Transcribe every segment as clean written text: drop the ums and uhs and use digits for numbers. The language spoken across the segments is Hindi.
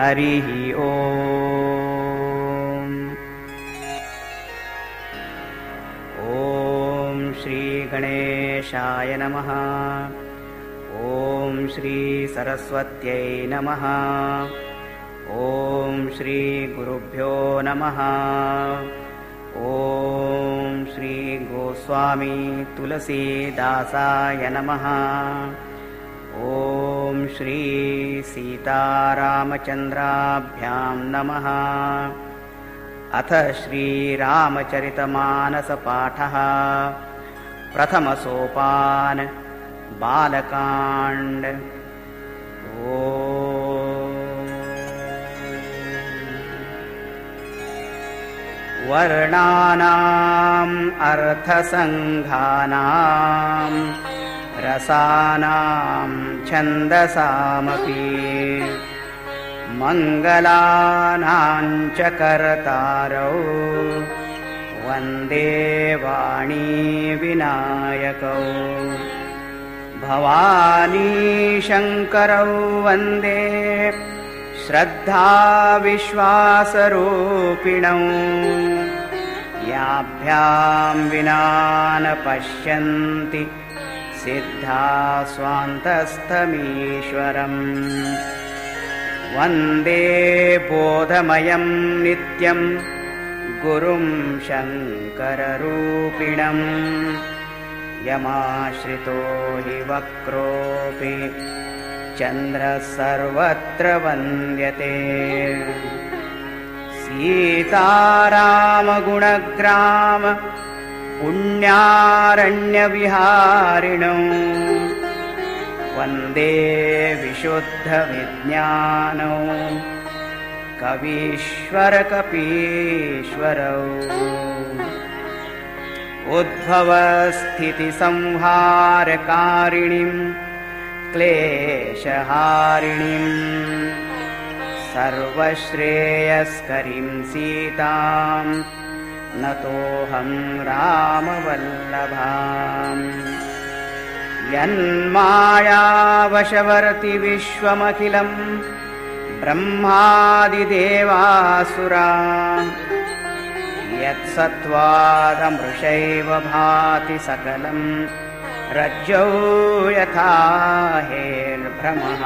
हरिः ओम्। ॐ श्री गणेशाय नमः। ॐ श्री सरस्वत्यै नमः। ॐ श्री गुरुभ्यो नमः। ॐ श्री गोस्वामी तुलसीदासाय नमः। ॐ श्री सीतारामचन्द्राभ्यां नमः। अथ श्रीरामचरितमानसपाठः। प्रथमसोपान बालकाण्ड। वर्णानाम् अर्थसङ्घानां रसानां छन्दसामपि मङ्गलानां च कर्तारौ वन्दे वाणी विनायकौ। भवानी शङ्करौ वन्दे श्रद्धा विश्वासरूपिणौ। याभ्यां विना न पश्यन्ति सिद्धा स्वान्तस्थमीश्वरम्। वन्दे बोधमयं नित्यं गुरुं शङ्कररूपिणम्। यमाश्रितो हि वक्रोऽपि चन्द्रः सर्वत्र वन्द्यते। सीतारामगुणग्राम पुण्यारण्यविहारिणौ। वन्दे विशुद्धविज्ञानौ कवीश्वरकपीश्वरौ। उद्भवस्थितिसंहारकारिणीं क्लेशहारिणीं सर्वश्रेयस्करीं सीतां नतोऽहं रामवल्लभाम्। यन्मायावशवर्ति विश्वमखिलं ब्रह्मादिदेवासुरा। यत्सत्त्वादमृषैव भाति सकलं रज्जौ यथा हेर्भ्रमः।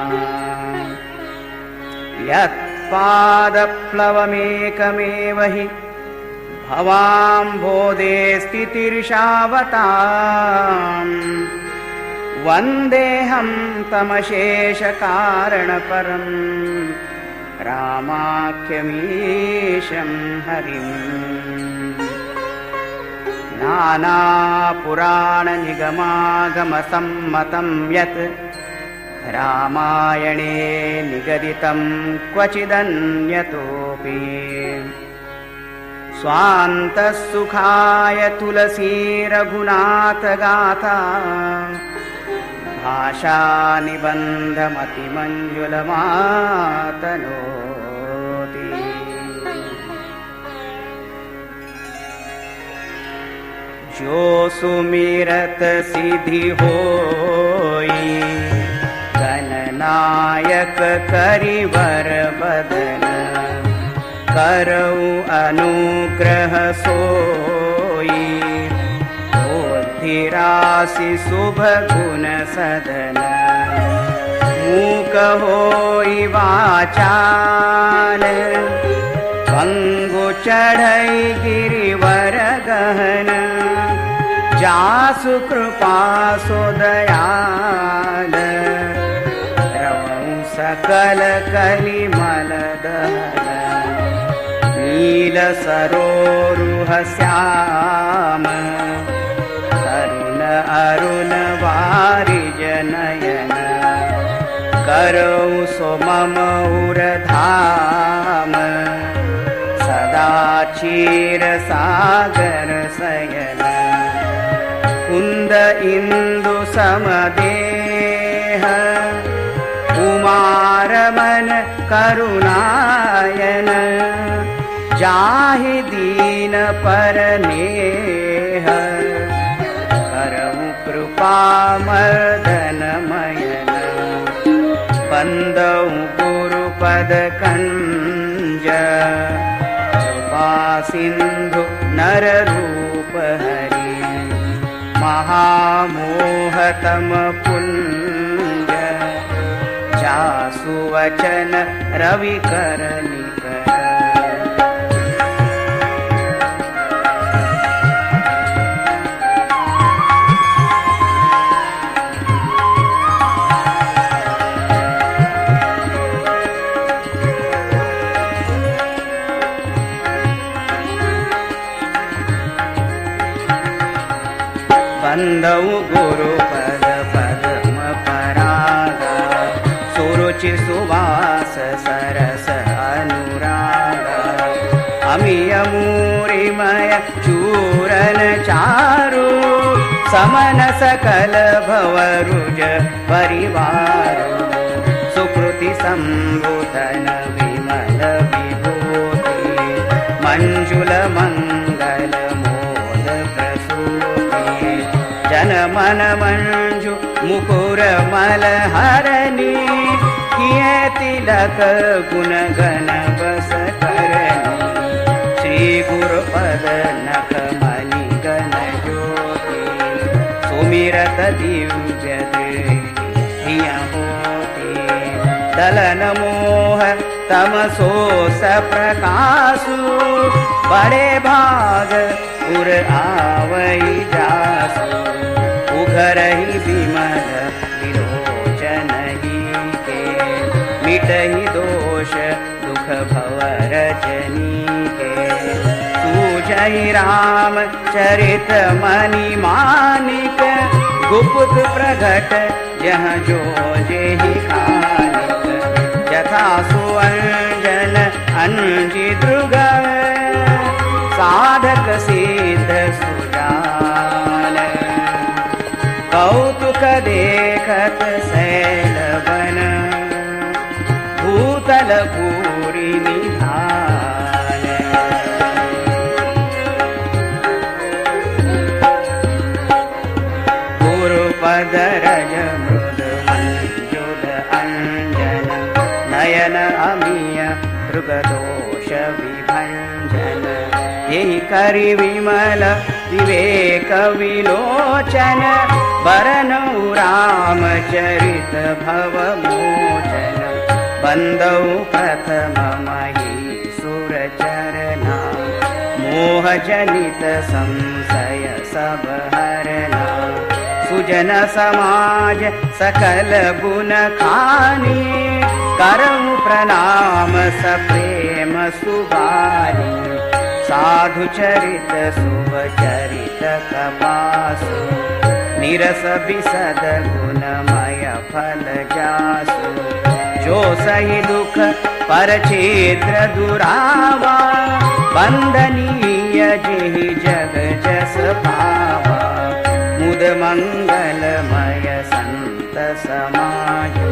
यत्पादप्लवमेकमेव हि भवाम्भोधे स्थितिर्षावताम्। वन्देऽहं तमशेषकारणपरं रामाख्यमीशं हरिम्। नानापुराणनिगमागमसम्मतं यत् रामायणे निगदितं क्वचिदन्यतोऽपि। स्वान्तसुखाय तुलसीरघुनाथगाथा भाषानिबन्धमतिमञ्जुलमातनोति। जो सुमिरत सिद्धि होई गणनायक करिवर बदन। करऊ अनुग्रह सोई बुद्धिराशि शुभ गुण सदन। मूक होई वाचाल पंगु चढ़ई गिरिवर गहन। जासु कृपा सो दयाल रवं सकल कलिमल दहन। नील सरोरुह श्याम तरुण अरुण वारिज नयन। करऊ सो मम उरधाम सदा क्षीर सागर शयन। कुंद इंदु समदेह कुमारमन करुणायन। जाहि दीन परनेह करऊ कृपा मर्दन मयन। बंदऊ गुरुपद कण्ड महामोहतम पुंज जासु वचन रवि कर निकर बंधौ गुरुपद पद्म परागा सुरुचि सुवास सरस अनुरागा अमिय मूरिमय चूरन चारु समन सकल भवरुज परिवारु सुकृति संबुधन विमल विभूति मंजुल मंगल मोद प्रसूति जन मन मंजु मुकुर मलहरणी किए तिलक गुण गण बस करनी श्री गुरुपद नख मणि गण ज्योति सुमिरत दिव्य दृष्टि होती दलन मोह तमसोस प्रकाशु बड़े भाग उर आवई जासु उघरहि विमल विलोचन ही के मिटहि दोष दुख भव रजनी के सूझहि राम चरित मणि मानिक गुप्त प्रगट जह जो जेहि खानिक यथा सुअंजन अंजि दृग साधक सिद्ध सुजान कौतुक देखत शैल बन भूतल पूरी निधान गुरुपद रज मृद मंजुल अंजन नयन अमीय दृगदोष विभंजन यही करि विमल विवेक विलोचन बरनौ रामचरित भव मोचन बंदौ प्रथम मही सुर चरना मोह जनित संशय सब हरना सुजन समाज सकल गुण खानी करऊ प्रणाम सप्रेम सुबानी साधु चरित शुभ चरित कपासु निरस बिसद गुणमय फल जासु जो सही दुख पर क्षेत्र दुरावा बंदनीय जिहि जग जस पावा मुद मंगलमय संत समाजु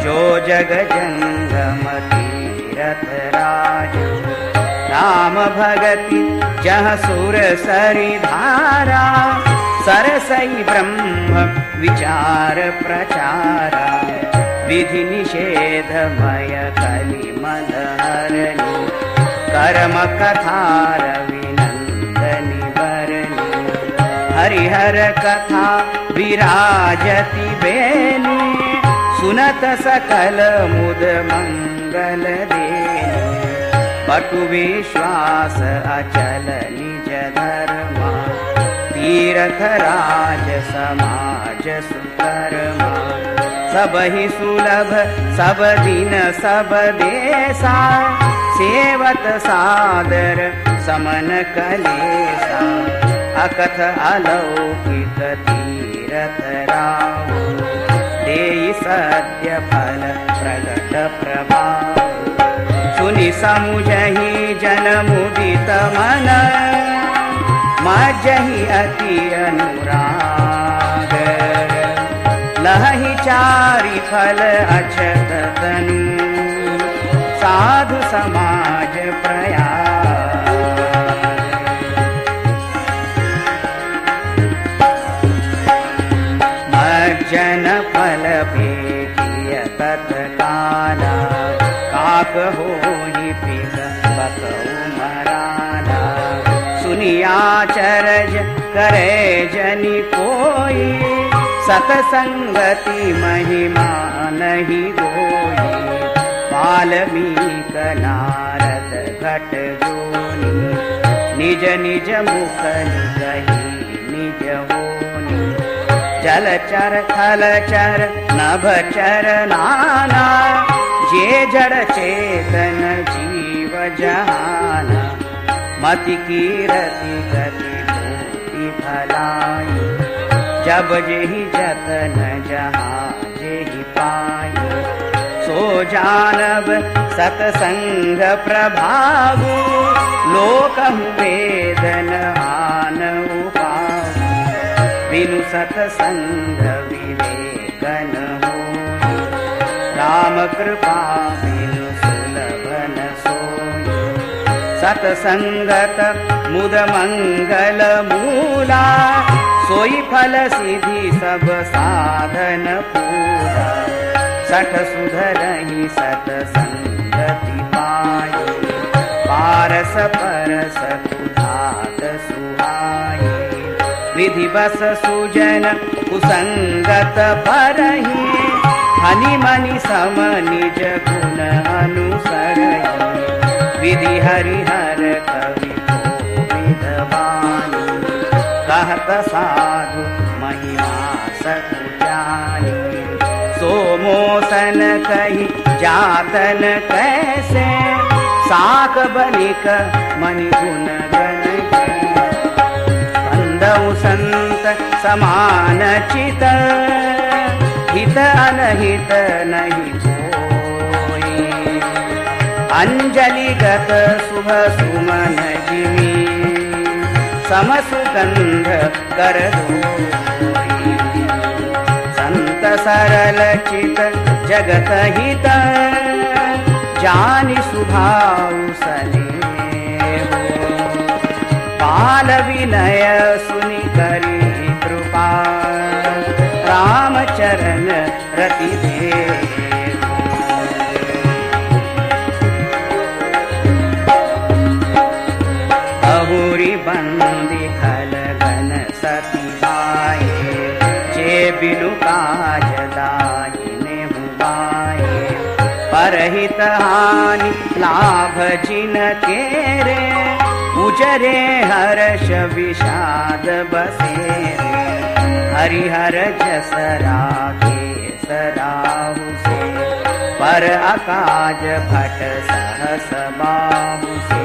जो जग जंगम तीरथ राजु राम भगति जह सुर सरि धारा सरसई ब्रह्म विचार प्रचारा विधि निषेधमय कलि मदहरणी कर्म कथार विनंदनी बरनी हरिहर कथा विराजति बेनी सुनत सकल मुद मंगल देनी पटु विश्वास अचल निज धर्मा तीरथ राज समाज सुकर्मा सबहि सुलभ सब दिन सब देसा सेवत सादर समन कलेसा अकथ अलौकिक तीरथ राव देई सद्य फल प्रगट प्रभाव सुनि समुझहि जन मुदित मन मज्जहि अति अनुराग लहि चारि फल अछत तनु साधु समाज प्रयाग मज्जन फल भेटिय तत्काला काक होहि पिक बकऊ मराना सुनिया चरज करे जनि कोई, सतसंगति महिमा नहीं गोई। वाल्मीकि नारद घट जोनी, निज निज मुख कही निज होनी। जलचर थलचर नभचर नाना, जे जड़ चेतन जीव जहाना। मति कीरति गति भूति भलाई, जब जेहि जतन जहाँ जेहि पाई। सो जानब सतसंग प्रभावु, लोकहु वेदन आन उपावु। बिनु सतसंग विवेकन होई, राम कृपा बिनु सुलभ न सोई। सतसंगत मुद मंगल मूला, सोई फल सिद्धि सब साधन पूरा। सठ सुधरहि सतसंगति पाई, पारस परस कुधात सुहाई। विधि बस सुजन कुसंगत परहि, हनि मनि सम निज गुण अनुसरहि। विधि हरिहर कवि कोविद वाणी, कहत साधु महिमा सतु जानी। सो मोसन कही जातन कैसे, साक बनिक मनि गुण गण गए। बंदउ संत समान चित, हित अनहित नहीं कोई। अंजलिगत शुभ सुमन जिमी, समसुगंध कर दोई। संत सरल चित जगत हित, जानि सुभाउ सनेहो। बाल विनय सुनि करि कृपा, रामचरण रति देहो। अहुरी बंदी खल गन सती भाए, जे बिनु काज दाहिने हुआए। परहित हानि लाभ जिन केरे, उजरे हर्ष विषाद बसेरे। हरिहर जस राखे सराहु से, पर अकाज भट सहस बाहु से।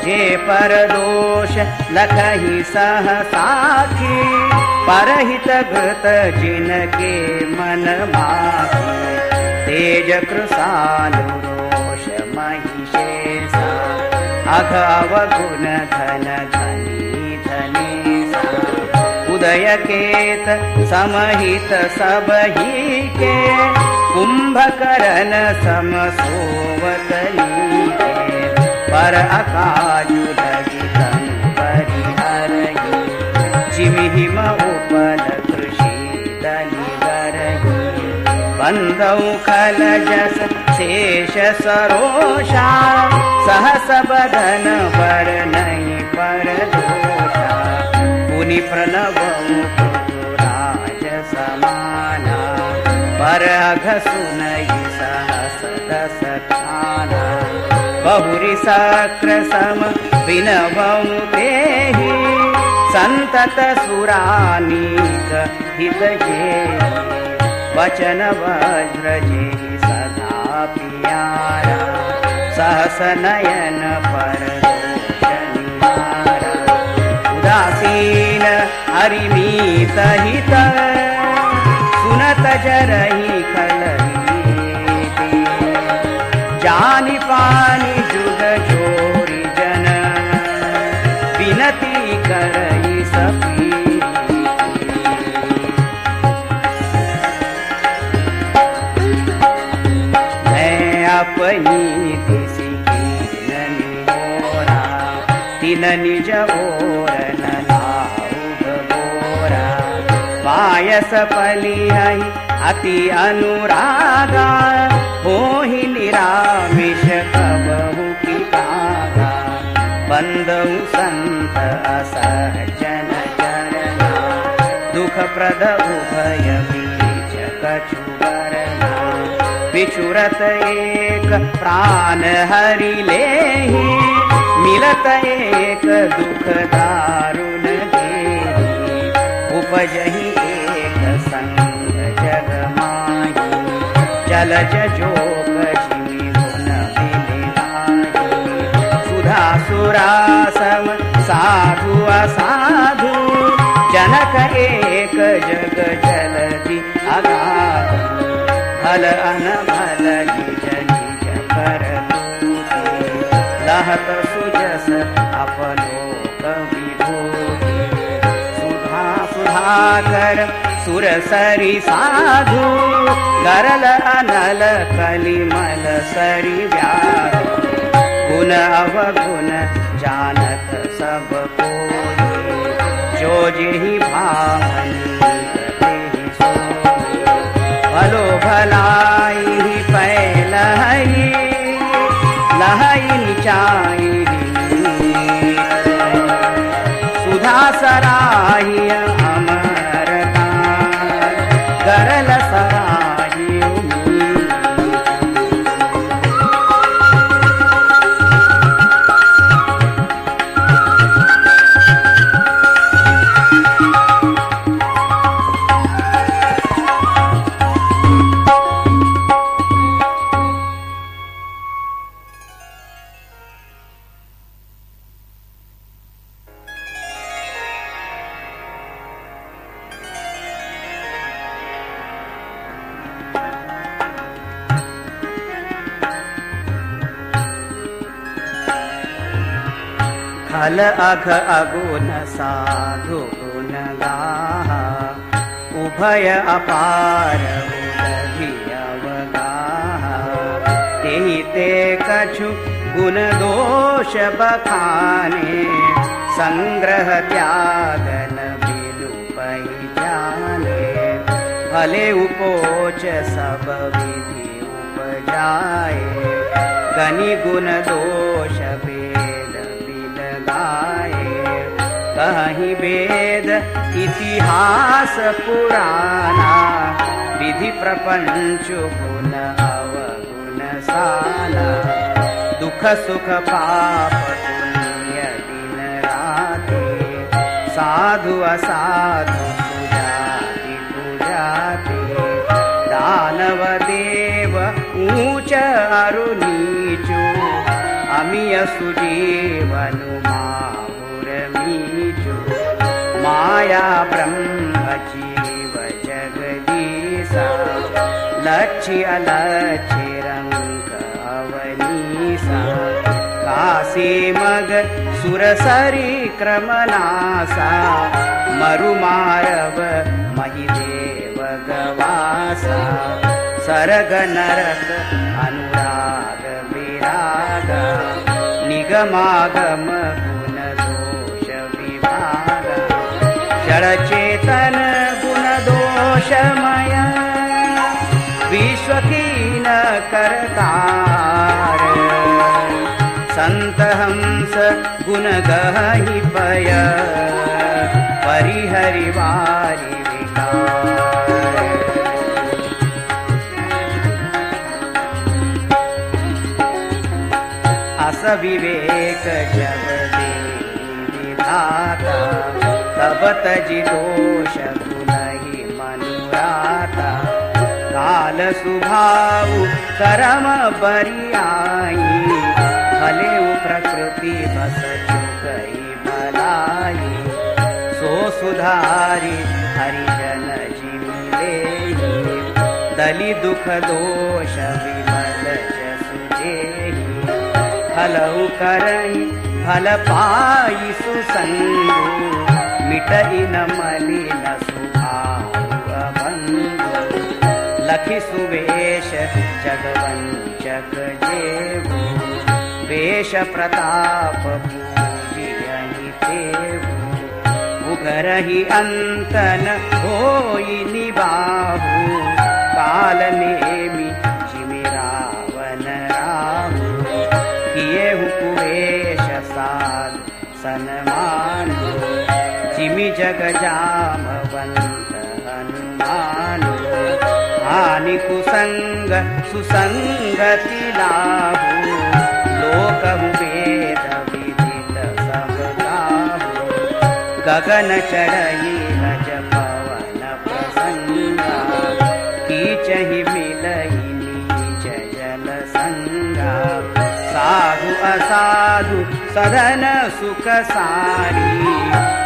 जे पर दोष लखहि सह साखी, परहित घृत जिनके मन माही। तेज कृसालु रोष महिषेसा, अघ अवगुण धन धनी धनेसा। उदय केत समहित सबही के, कुंभकर्ण सम सोवतनी के। पर अकाजु लगी तनु परिहरहि, जिमिहि उपल कृषि दलिगरहि। बंदउ खल जस शेष सरोषा, सहस बदन वर नहीं पर दोषा। पुनि प्रणवउ राज समाना, पर अघ सुनहि सहस दस खाना। बहुरी सक्र सम विनवउ देहि, संतत सुरानीक हित जेहि। वचन वज्र जेहि सदा पियारा, सहस नयन पर दोष निवारा। उदासीन हरिमीत हित, सुनत जरहि खलहि। जानि पानि जुग जोरी जन, विनती करहि सपी। मैं अपनी दिसि कीन निहोरा, तिन निज ओर न लाऊ गोरा। पायस पलिहहि अति अनुरागा, होहि निरामिष कबहु की कागा। बंदउ संत असहजन प्रद उभय बीच कछु बरना बिछुरत एक प्राण हरि लेहि मिलत एक दुख दारुण देहि उपजहि एक संग जग माही जलज जोग जिमि गुण बिलिहाई सुधा सुरासम साधु असाधु जनक एक जग जलधि अगाध भल अनभल निज निज कर लहत सुजस अपलोक विभूति सुधा सुधाकर सुरसरि साधु गरल अनल कलिमल सरि व्याधु गुण अवगुण जानत सब कोई जो जेहि भावनी तेहि सोई भलो भलाई पैलहि लहई निचाई सुधा सराही अमर गरल सराही खल अघ अगुण साधु गुण गाहा उभय अपार उदधि अवगाहा तेहि ते कछु गुण दोष बखाने संग्रह त्यागन बिनु पहिचाने भले उपोच सब विधि उपजाए गनि गुण दोष कहीं वेद इतिहास पुराना विधि प्रपंच गुण अवगुण साना दुख सुख पाप पुण्य दिन राते साधु असाधु सुजाति पूजाते दानव देव ऊंच अरु नीचु अमिय सुजीवनु माया ब्रह्म जीव जगदीसा लक्ष्य अलक्ष्य रंग अवनीसा काशी मग सुरसरी क्रमनासा मरुमारव महिदेव गवासा सरग नरक अनुराग विराग निगमागम गुण दोष विभाग जड़ चेतन गुण दोषमय विश्व कीन करतार संत हंस गुण गहि पय परिहरि वारि विकार अस विवेक जब विधाता तब तजि दोष गुणहि मनुराता काल सुभाउ करम बरियाई भले प्रकृति बस चुकई भलाई सो सुधारी हरिजन जिमिले दलि दुख दोष विमल जसु जेहि फलऊ करहि फल पाई सुसंगु मिटई न मलिन सुभाव बंधु लखि सुवेश जगवंचक जेहु वेश प्रताप पूजियहि तेहु उघरहि अंतन होई निबाहु काल नेमि जिमि रावण राहु किएहु कुवेश साधु सनमानु जिमि जग जामवंत मानो हानि कुसंग सुसंगति लाहू लोकहु वेद विदित सब गाहू गगन चढ़ई रज पवन प्रसंगा कीचहि मिलई नीच जल संगा साधु असाधु सदन सुख सारी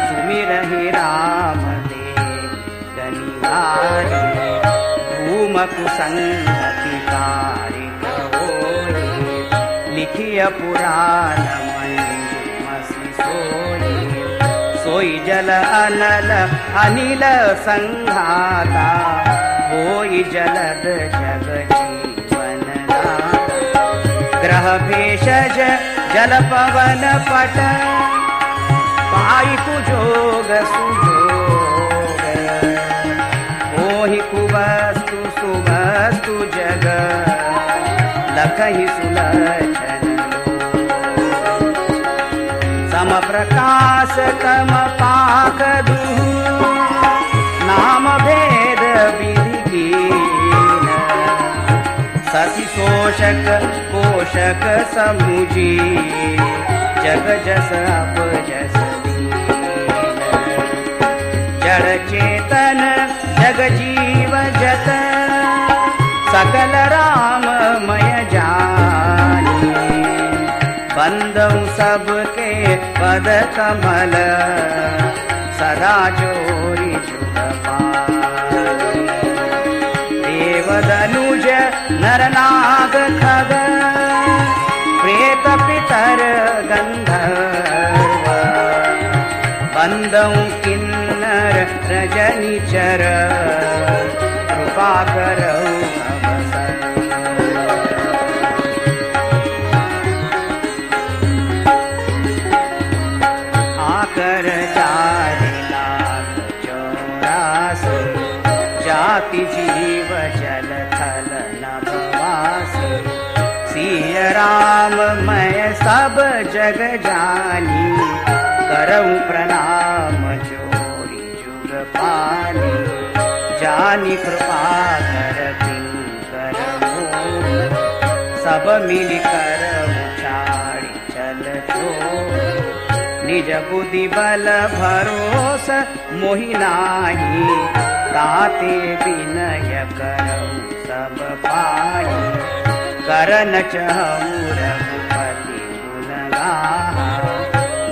सुमिरहि राम गनिवारी धूम कुसंगति कारिक होई लिखिय पुराण मसी सोई सोई जल अनल अनिल संघाता होई जलद जग जीवन दाता ग्रह भेषज जल पवन पट पाई कुजोग सुजोग मोहि कुवस्तु सुवस्तु जग लखहि सुलक्षण सम प्रकाश कम पाक दुहु नाम भेद विधि कीन शशि शोषक पोषक समुझी जग जस अप जस दीन जड़ चेतन जग जीव जत सकल राममय जानी बंदऊ सबके पद कमल सदा जोरी जुग पानी देवदनुज नरनाग खग प्रेत पितर गंधर्व बंदऊ किन्नर रजनिचर कृपा करऊ आकर 4 लाख 84 जाति जीव जल थल नभवासी सिय राम मैं सब जग जानी करऊं प्रणाम जोरी जुग पानी जानी कृपा कर किंकर मोह सब मिल कर उछाड़ी चल छोड़ निज बुद्धि बल भरोस मोहि नाही ताते विनय करऊं सब पाई करन चहु रघुपति गुण गाहा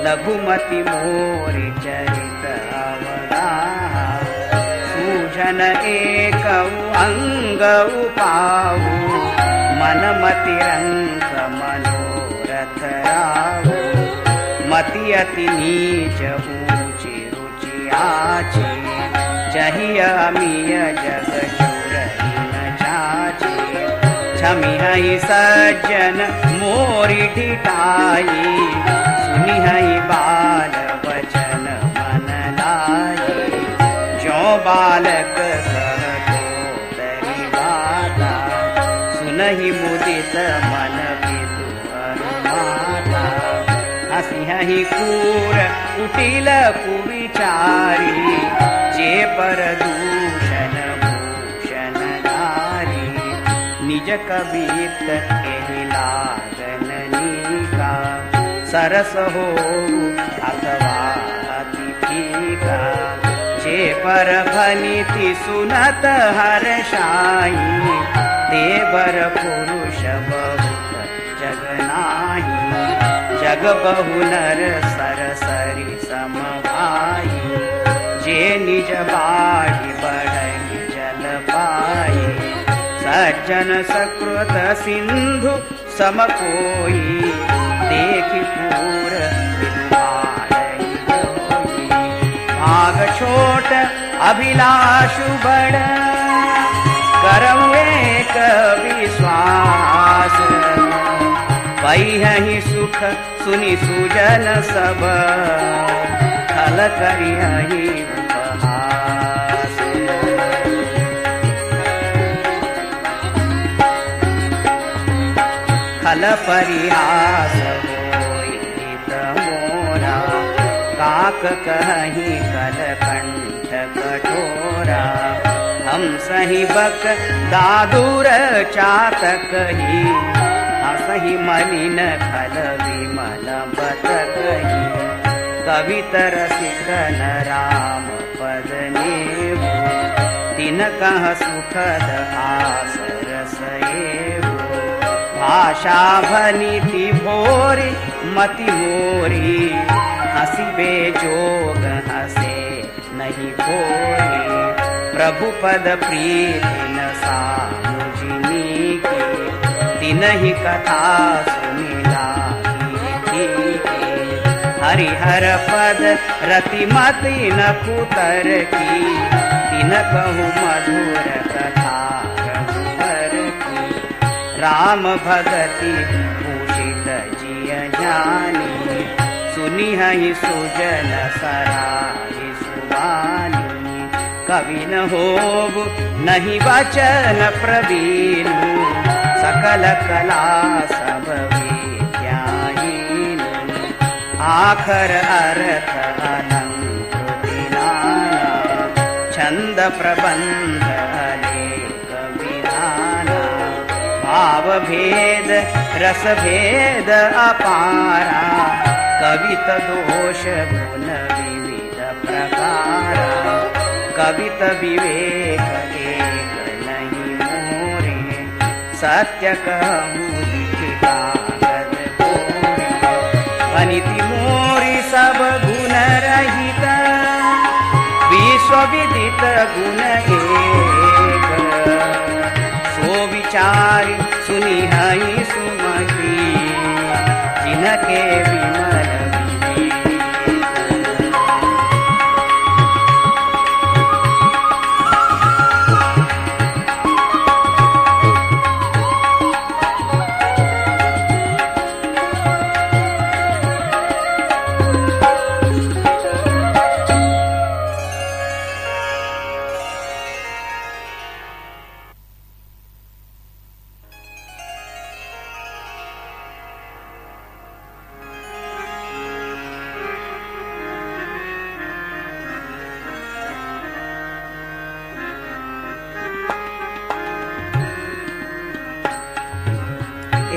लघुमति मोरि चरित अवगाहा सूझन एकऊ अंगऊ पाऊ मन मति रंग मनोरथ राहु मति अति नीच ऊंची रुचि आची चहिय अमिय जग चुरई न चाची छमिहई सज्जन मोरि ढिठाई सुनिहई बाल वचन मन लाई जो बालक कह तरी बाता सुनहि मुदित मन पितु अनुमाता हसिहहि कूर कुटिल कुविचारी जे पर दूषण भूषण धारी निज कवित एहि लागन नीका सरस हो अथवा अति फीका जे पर भनिति सुनत हर्षाई देवर पुरुष बहुत जग नाही जग बहु नर सरसरी समभाई जे निज बाढ़ि बढ़ई जल पाई सज्जन सकृत सिंधु सम कोई देखि पूर विद्वारई जोई भाग छोट अभिलाषु बड़ करऊं एक विश्वास पहिहि सुख सुनि सुजन सब खल करिहि उपहास खल परिहास होई मोरा काक कहि कल कंठ कठोरा हंसहि बक दादुर चातकहि हंसहि मलिन खल विमल बतकहि कवितर सिकन राम पद नेबु दिन कह सुखद आसर सएबु भाषा भनीति भोरी मति मोरी हंसिबे जोग हंसे नहीं कोई प्रभु पद प्रीति न सामुजिनी की तिनहि कथा सुनिला हरिहर पद रतिमति न कुतर की तिन कहु मधुर कथा रघुवर की राम भगति भूषित जिय ज्ञानी सुनिहि सुजन सराहि सुबानी कवि न होबु नहीं वचन प्रवीणु सकल कला सब विद्याहीन आखर अर्थ अलंकृति नाना छंद प्रबंध अनेक विधाना भाव भेद रस भेद अपारा कवित दोष गुण विविध प्रकारा कवित विवेक एक नहीं मोरे सत्य कहूँ कागज कोरे वनिति मोरी सब गुण रहित विश्व विदित गुण एक सो विचारी सुनी हई सुमति जिनके विमल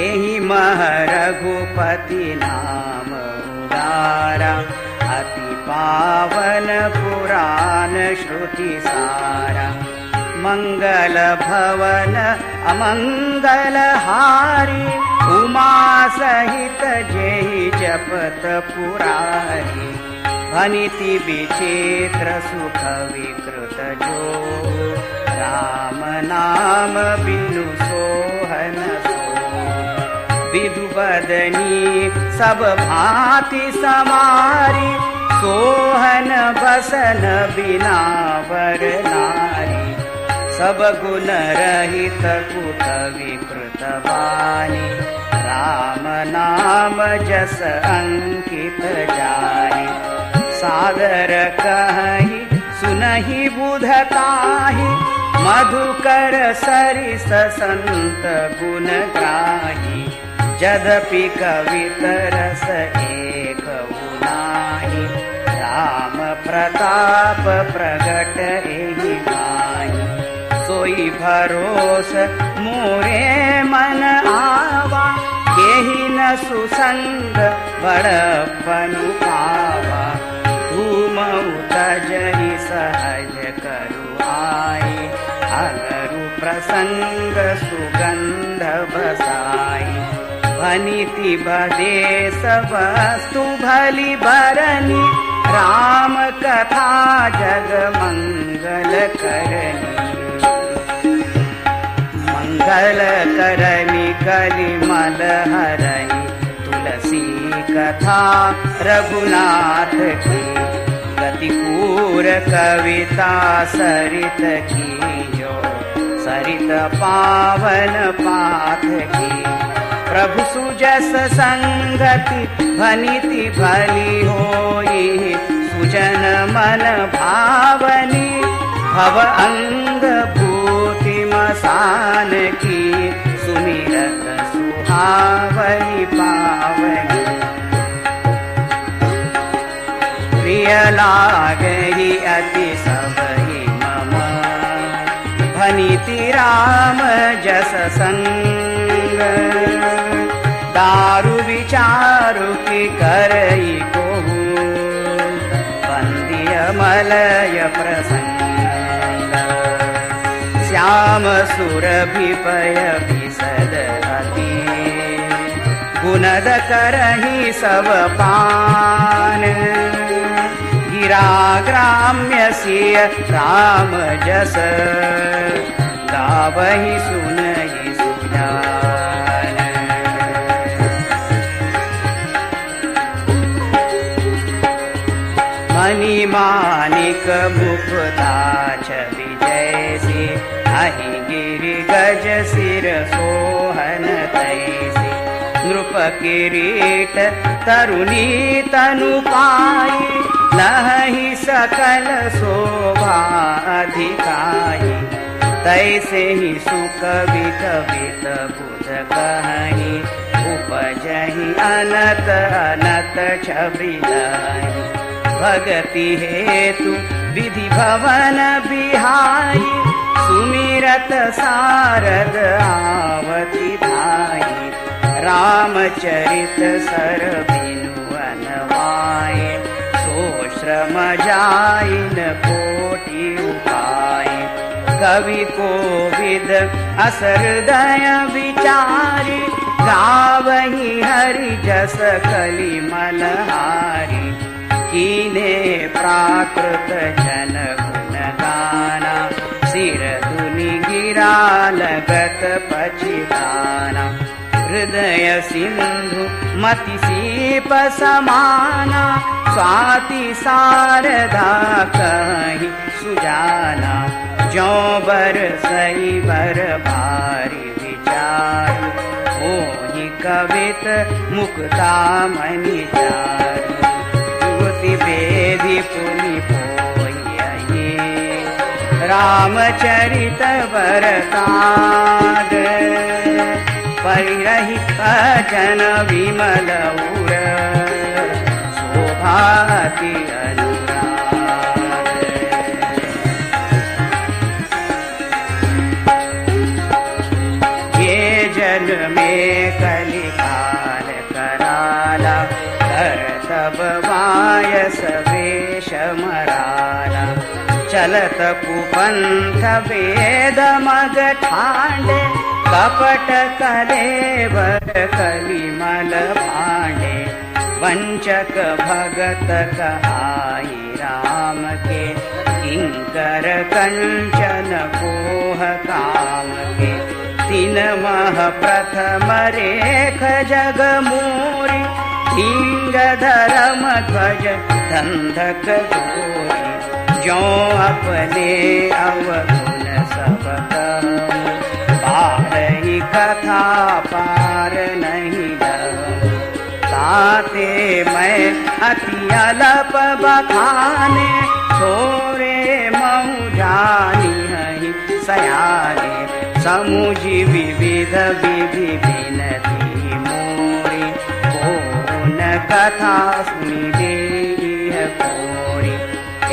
एहि मह रघुपति नाम उदारा अति पावन पुराण श्रुति सारा मंगल भवन अमंगल हारी उमा सहित जेहि जपत पुरारी भनिति विचित्र सुख विकृत जो राम नाम बिनु सोहन विदु बदनी सब भांति समारी सोहन बसन बिना वर नारी सब गुण रहित कुत विकृत वाणी राम नाम जस अंकित जानी सादर कहि सुनहि बुधताहि मधुकर सरिस संत गुण ग्राही जदपि कवित रस एक नाहि राम प्रताप प्रगट एहि माहि सोई भरोस मोरे मन आवा केहि न सुसंग बड़पनु पावा धूम उतजहि सहज करु आए अगरु प्रसंग सुगंध बसाई भनिति बदेश वस्तु भली बरनी राम कथा जग मंगल करनी मंगल करनी कलिमल हरनी तुलसी कथा रघुनाथ की गतिपूर कविता सरित की जो सरित पावन पाठ की प्रभु सुजस संगति भनिति भली होई सुजन मन भावनी भव अंग भूति मसान की सुमिरत सुहावनी पावनी प्रिय लागहि अति सबहि मम राम जस संग, दारु विचारु की करई कोहू, बंदिय मलय प्रसंग। श्याम सुरभिपय विसद अति, गुणद करही सब पान। गिरा ग्राम्य सिय राम जस, गावहि सुनहि सुजान। मणि मानिक मुकुता छवि जैसी, अहि गिरि गज सिर सोहन तैसी। नृप किरीट तरुणी तनु पाई, लहहि सकल शोभा अधिकाई। तैसे ही सुकवित वित बुध कहि, उपजहि अनत अनत छवि लहि। भगति हेतु विधि भवन बिहाई, सुमिरत सारद आवति धाई। रामचरित सर बिनु अनवाए, सो श्रम जाइन कोटि उपाय। कवि कोविद अस हृदय विचारी, गावहि हरि जस कलि मलहारी। कीने प्राकृत जन गुण गाना, सिर धुनि गिरा लगत पछिताना। हृदय सिंधु मति सीप समाना, स्वाति शारदा कहि सुजाना। जो बरसई बर भारी विचारु, होहि कवित मुक्ता मनि चारु। जुति बेधि पुनि पोयहि, रामचरित बरताग। परिरहि भजन विमल उर, शोभाति अनुराग। ये जन में कलिकाल कराला, कर तब वायस वेश मराला। चलत कुपंथ वेद मग ठांडे, कपट कलेवर कलिमल भांडे। वंचक भगत कहाई राम के, किंकर कंचन कोह काम के। तीन मह प्रथम रेख जग मोरी, ढींग धर्म ध्वज धंधक गोरी। जो अपने अवगुण सब कहूं, पारहि कथा पार नहीं जाऊं। ताते मैं अति अलप बखाने, थोरे मऊ जानी हहि सयाने। समुझि विविध विधि बिनती मोरी, कौन कथा सुनि देहि कोरी।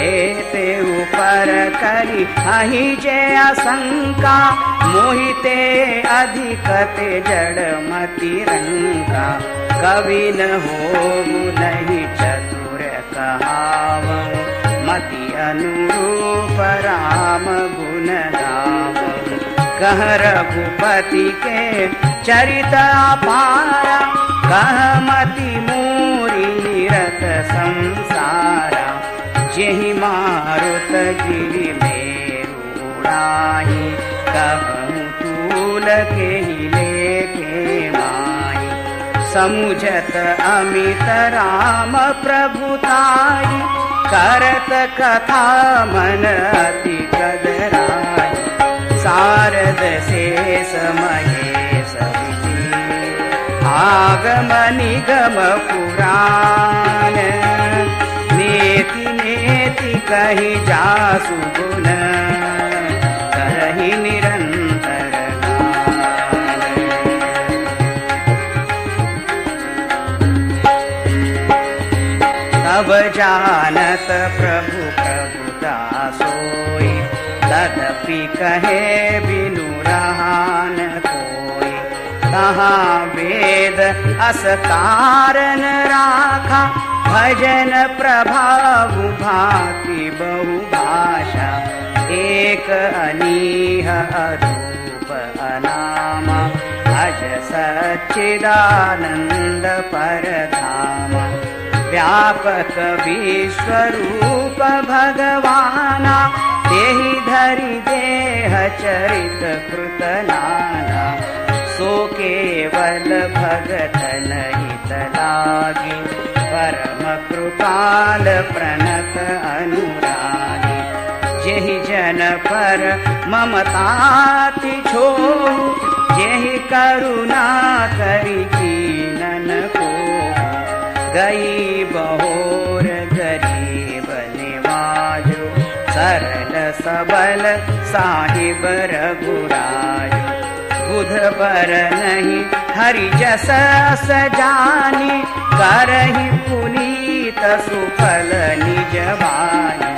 एते ऊपर करी अहि जे आशंका, मोहिते अधिकते जड़ मति रंका। कवि न होवु नहीं चतुर कहावहु, मति अनुरूप राम गुण गावहु। कह रघुपति के चरित अपारा, कह मति मोरी निरत संसारा। जेहि मारुत गिरि मेरु उड़ाई, कहूँ तूल के ही लेके माई। समुझत अमित राम प्रभुताई, करत कथा मन अति कदराई। सारद शेष महेश विजय, आगम निगम पुराण। नेति नेति कहि जासु गुण, करहि निरंतर गान। तब जानत प्रभु प्रभुदास, सोई, तदपि कहे बिनु रहा न कोई। तहाँ वेद अस कारण राखा, भजन प्रभाव भांति बहु भाषा। एक अनीह अरूप अनामा, अज सच्चिदानंद परधामा। व्यापक विश्वरूप भगवाना, तेहि धरि देह चरित कृत नाना। सो केवल भगतन हित लागी, परम कृपाल प्रणत अनुरागी। जेहि जन पर ममताति छोहु, जेहि करुणा करि कीनन को। गई बहोर गरीब निवाजो, सरल सबल साहिब रघुराजो। बुध बर नहीं हरि जस जानी, करहि पुनीत सुफल निज बानी।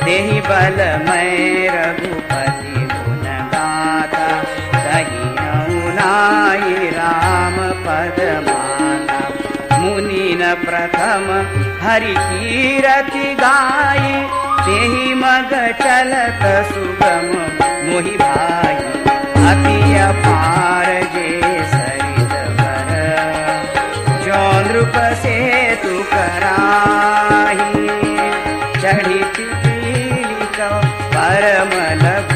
देहि बल मैं रघुपति गुण गाता, कहियौ नाई राम पद माता। मुनि न प्रथम हरि कीरति गाई, तेहि मग चलत सुगम मोहि भाई। अति अपार जे सरित बर, जो नृप सेतु कराही। चढ़ी परम लघु